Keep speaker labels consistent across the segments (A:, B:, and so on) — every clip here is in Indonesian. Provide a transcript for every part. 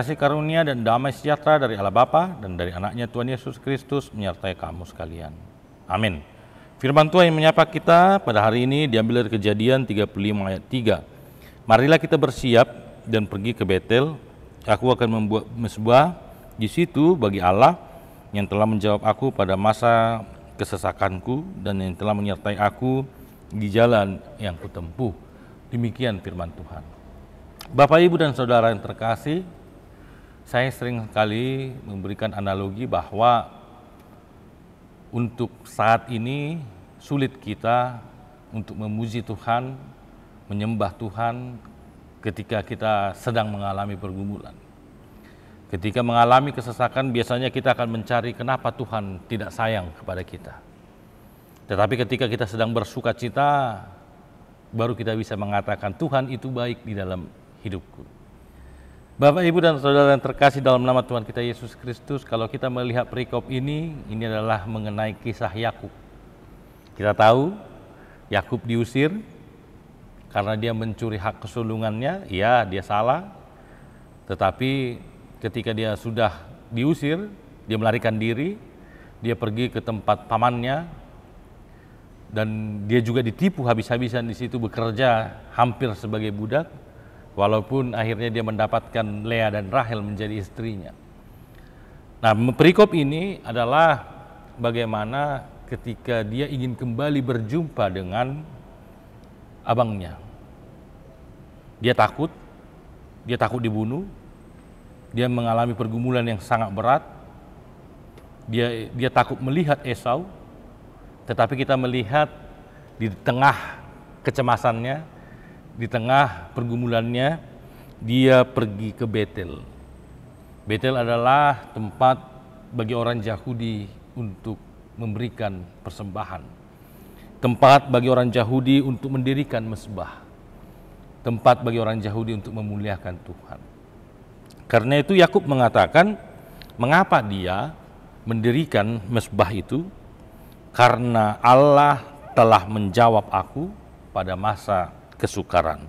A: kasih karunia dan damai sejahtera dari Allah Bapa dan dari anaknya Tuhan Yesus Kristus menyertai kamu sekalian. Amin. Firman Tuhan yang menyapa kita pada hari ini diambil dari Kejadian 35 ayat 3. Marilah kita bersiap dan pergi ke Betel. Aku akan membuat mezbah di situ bagi Allah yang telah menjawab aku pada masa kesesakanku dan yang telah menyertai aku di jalan yang kutempuh. Demikian firman Tuhan. Bapak, Ibu, dan Saudara yang terkasih, saya sering sekali memberikan analogi bahwa untuk saat ini sulit kita untuk memuji Tuhan, menyembah Tuhan ketika kita sedang mengalami pergumulan. Ketika mengalami kesesakan, biasanya kita akan mencari kenapa Tuhan tidak sayang kepada kita. Tetapi ketika kita sedang bersuka cita, baru kita bisa mengatakan Tuhan itu baik di dalam hidupku. Bapak, Ibu, dan Saudara yang terkasih dalam nama Tuhan kita Yesus Kristus, kalau kita melihat perikop ini adalah mengenai kisah Yakub. Kita tahu Yakub diusir karena dia mencuri hak kesulungannya. Ya, dia salah. Tetapi ketika dia sudah diusir, dia melarikan diri, dia pergi ke tempat pamannya, dan dia juga ditipu habis-habisan di situ, bekerja hampir sebagai budak, walaupun akhirnya dia mendapatkan Lea dan Rahel menjadi istrinya. Nah, perikop ini adalah bagaimana ketika dia ingin kembali berjumpa dengan abangnya. Dia takut dibunuh, dia mengalami pergumulan yang sangat berat, dia takut melihat Esau. Tetapi kita melihat di tengah kecemasannya, di tengah pergumulannya, dia pergi ke Betel. Betel adalah tempat bagi orang Yahudi untuk memberikan persembahan. Tempat bagi orang Yahudi untuk mendirikan mezbah. Tempat bagi orang Yahudi untuk memuliakan Tuhan. Karena itu Yakub mengatakan, mengapa dia mendirikan mezbah itu? Karena Allah telah menjawab aku pada masa kesukaran.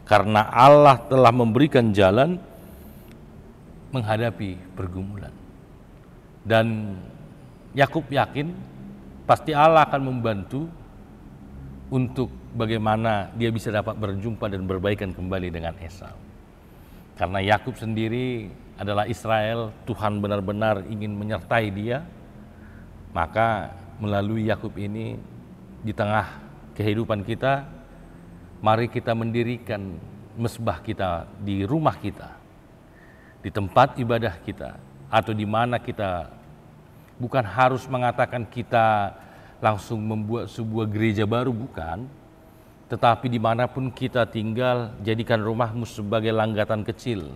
A: Karena Allah telah memberikan jalan menghadapi pergumulan. Dan Yakub yakin pasti Allah akan membantu untuk bagaimana dia bisa dapat berjumpa dan berbaikan kembali dengan Esau. Karena Yakub sendiri adalah Israel, Tuhan benar-benar ingin menyertai dia, maka melalui Yakub ini di tengah kehidupan kita, mari kita mendirikan mezbah kita di rumah kita, di tempat ibadah kita, atau di mana kita bukan harus mengatakan kita langsung membuat sebuah gereja baru, bukan. Tetapi dimanapun kita tinggal, jadikan rumahmu sebagai langgatan kecil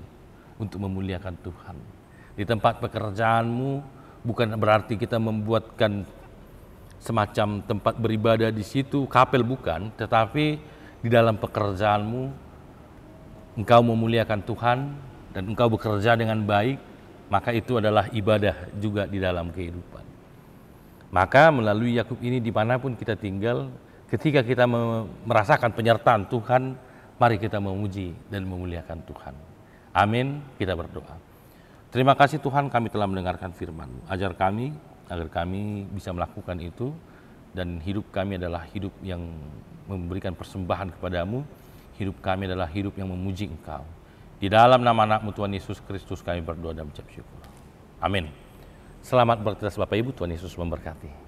A: untuk memuliakan Tuhan. Di tempat pekerjaanmu bukan berarti kita membuatkan semacam tempat beribadah di situ, kapel, bukan. Tetapi di dalam pekerjaanmu, engkau memuliakan Tuhan dan engkau bekerja dengan baik, maka itu adalah ibadah juga di dalam kehidupan. Maka melalui Yakub ini dimanapun kita tinggal, ketika kita merasakan penyertaan Tuhan, mari kita memuji dan memuliakan Tuhan. Amin, kita berdoa. Terima kasih Tuhan, kami telah mendengarkan firman-Mu. Ajar kami agar kami bisa melakukan itu, dan hidup kami adalah hidup yang memberikan persembahan kepadamu. Hidup kami adalah hidup yang memuji Engkau. Di dalam nama anak-Mu Tuhan Yesus Kristus kami berdoa dan mengucap syukur. Amin. Selamat beraktivitas Bapak Ibu, Tuhan Yesus memberkati.